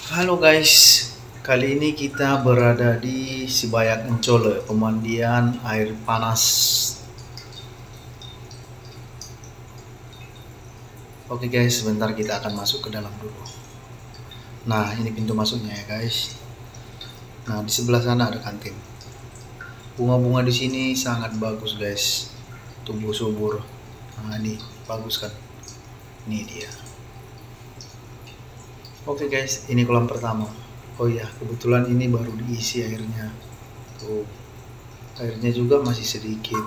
Halo guys, kali ini kita berada di Sibayak Encole, pemandian air panas. Oke guys, sebentar kita akan masuk ke dalam dulu. Nah, ini pintu masuknya ya guys. Nah, di sebelah sana ada kantin. Bunga-bunga di sini sangat bagus guys, tumbuh subur. Nah, ini bagus kan? Ini dia. Oke guys, ini kolam pertama. Oh iya, kebetulan ini baru diisi airnya. Tuh, airnya juga masih sedikit.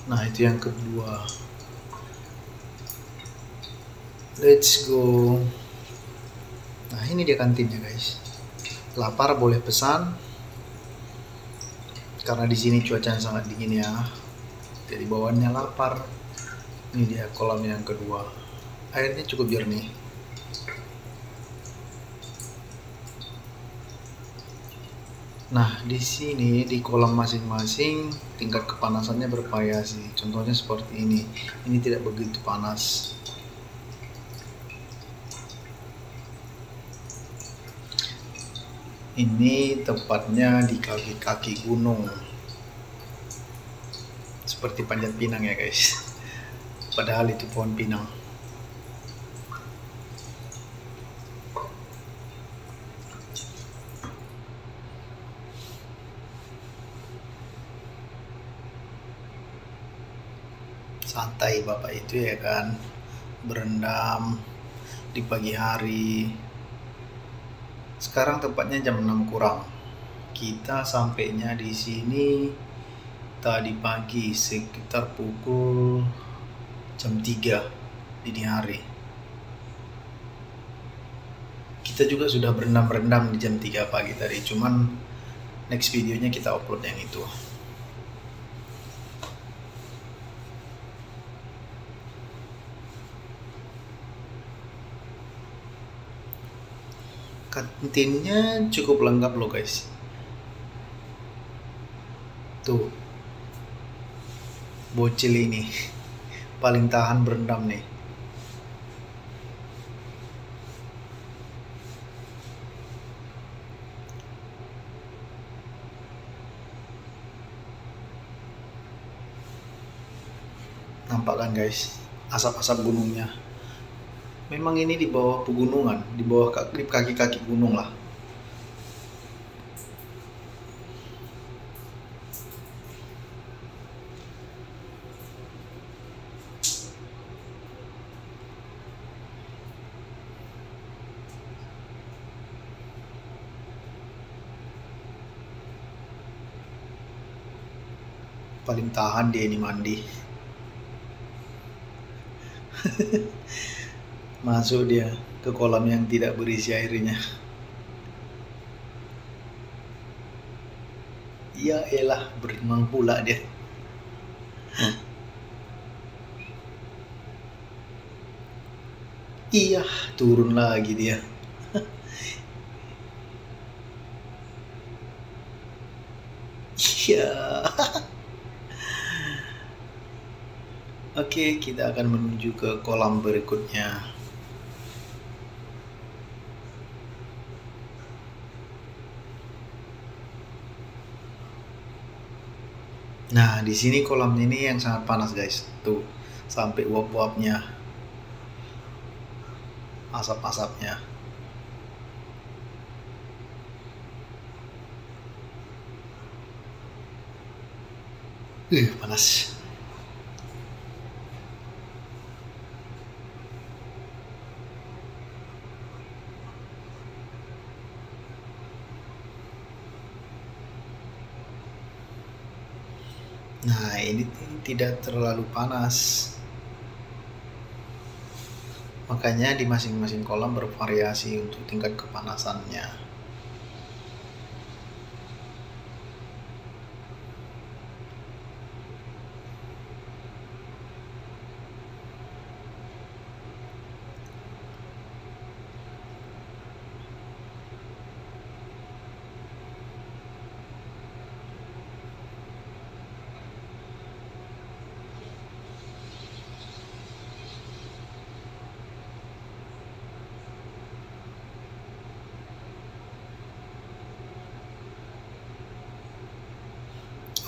Nah, itu yang kedua. Let's go. Nah, ini dia kantinnya guys. Lapar boleh pesan. Karena di sini cuacanya sangat dingin ya. Jadi bawaannya lapar. Ini dia kolam yang kedua. Airnya cukup jernih. Nah, di sini di kolam masing-masing tingkat kepanasannya bervariasi. Contohnya seperti ini. Ini tidak begitu panas. Ini tepatnya di kaki-kaki gunung. Seperti Panjat Pinang ya guys. Padahal itu pohon pinang. Santai bapak itu ya kan, berendam di pagi hari. Sekarang tepatnya jam 6 kurang. Kita sampainya di sini tadi pagi sekitar pukul jam 3 dini hari. Kita juga sudah berendam-berendam di jam 3 pagi tadi, cuman next videonya kita upload yang itu. Kantinnya cukup lengkap loh guys. Tuh, bocil ini paling tahan berendam nih. Nampak kan guys, asap-asap gunungnya. Memang ini di bawah pegunungan, di bawah kaki-kaki gunung lah. Paling tahan dia ini mandi. Masuk dia ke kolam yang tidak berisi airnya. Ya elah, berenang pula dia. Iya, turun lagi dia. Iya. Oke, kita akan menuju ke kolam berikutnya. Nah, di sini kolam ini yang sangat panas guys. Tuh, sampai uap-uapnya, asap-asapnya. Panas. Nah, ini tidak terlalu panas. Makanya di masing-masing kolam bervariasi untuk tingkat kepanasannya.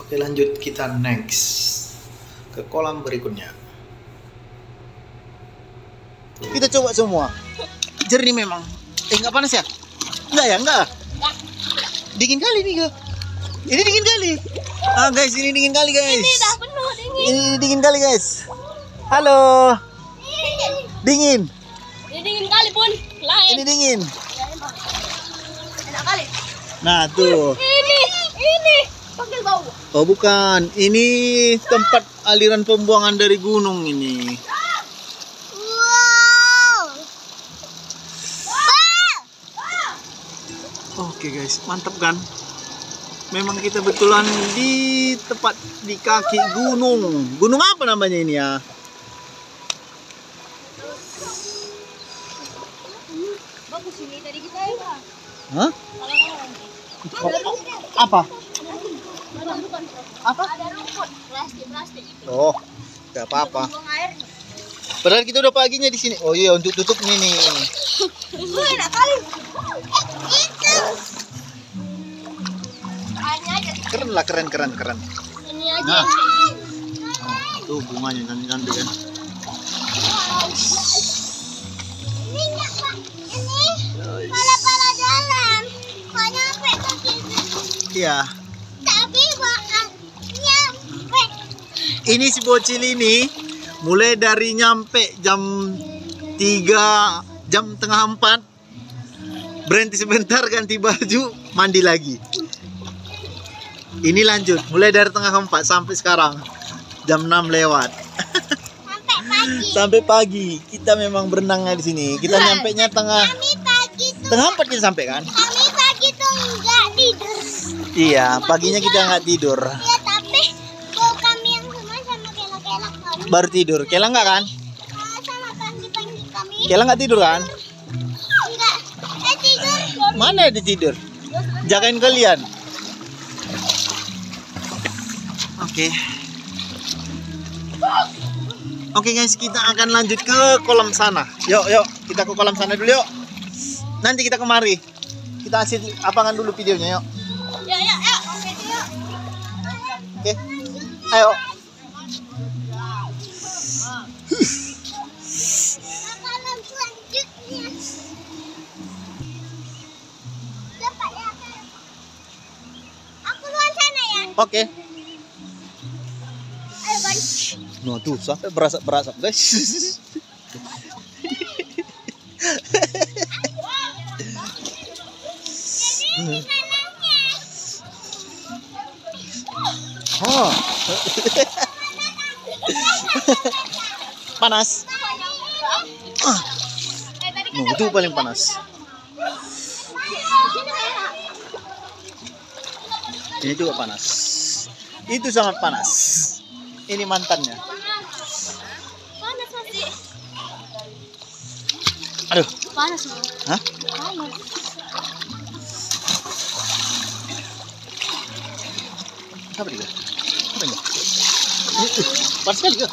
Oke, lanjut kita next ke kolam berikutnya. Kita coba semua. Jernih memang. Nggak panas ya? Enggak ya, enggak. Dingin kali nih, Kak. Ini dingin kali. Ah, guys, ini dingin kali, guys. Ini dah penuh dingin. Ini dingin kali, guys. Halo. Dingin. Ini dingin kali pun. Lain. Ini dingin. Enak kali. Nah, tuh. Ini. Panggil bau. Oh, bukan. Ini tempat aliran pembuangan dari gunung ini. Oke guys, mantap kan? Memang kita betulan di tepat di kaki gunung. Gunung apa namanya ini ya? Bagus ini tadi kita ya. Hah? Apa? Apa? Ada rumput, plastik itu. Oh, nggak apa-apa. Buang air. Padahal kita udah paginya di sini. Oh iya, untuk tutup ini nih. Enak kali. Itu. Hanya aja. Keren lah, keren. Ini aja. Nah. Oh, tuh bunganya cantik kan. Ini enggak, Pak. Ini pala-pala jalan. Kok nyampe ke situ? Iya. Tapi bakal nyampe. Ini si bocil ini mulai dari nyampe jam 3, jam tengah 4, berhenti sebentar ganti baju, mandi lagi. Ini lanjut mulai dari tengah 4 sampai sekarang jam 6 lewat. Sampai pagi. Sampai pagi kita memang berenangnya di sini. Kita nyampe nya tengah Kami pagi tuh. tengah 4 kita sampai kan? Kami pagi tuh enggak tidur. Iya, paginya kita nggak tidur. Ya tapi kok kami yang semua sama kelak-kelak kami. Baru tidur. Kela nggak kan? Sama pagi-pagi kami. Kela nggak tidur kan? Enggak. Tidur. Mana ada tidur? Jagain kalian. Oke. Oke guys, kita akan lanjut ke kolam sana. Yuk, kita ke kolam sana dulu yuk. Nanti kita kemari. Kita hasil apakan dulu videonya yuk. Ya. Oke, yuk. Oke. Ayo. Makanan selanjutnya. Dapat ya. Aku luar sana ya. Oke. Ayo guys. Nah tuh sampai berasap guys. Oh. Panas. Nah, itu paling panas. Ini juga panas. Itu sangat panas. Ini mantannya. Panas masih. Aduh. Panas. Hah? Panas. Apa dia? Apa ini? Panas sekali ke?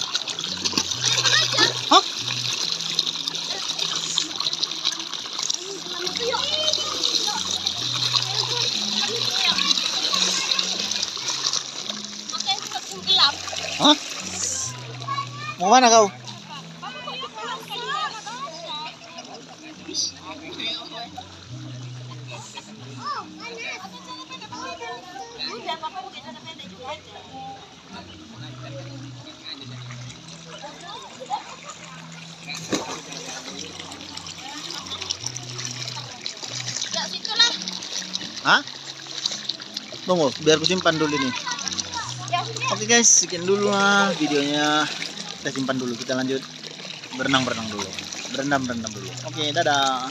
Hah? Hah? Mau mana kau? Hah? Tunggu, biar aku simpan dulu nih. Oke guys, sekian dulu lah videonya. Kita simpan dulu, kita lanjut berenang dulu. Berendam dulu. Oke, dadah.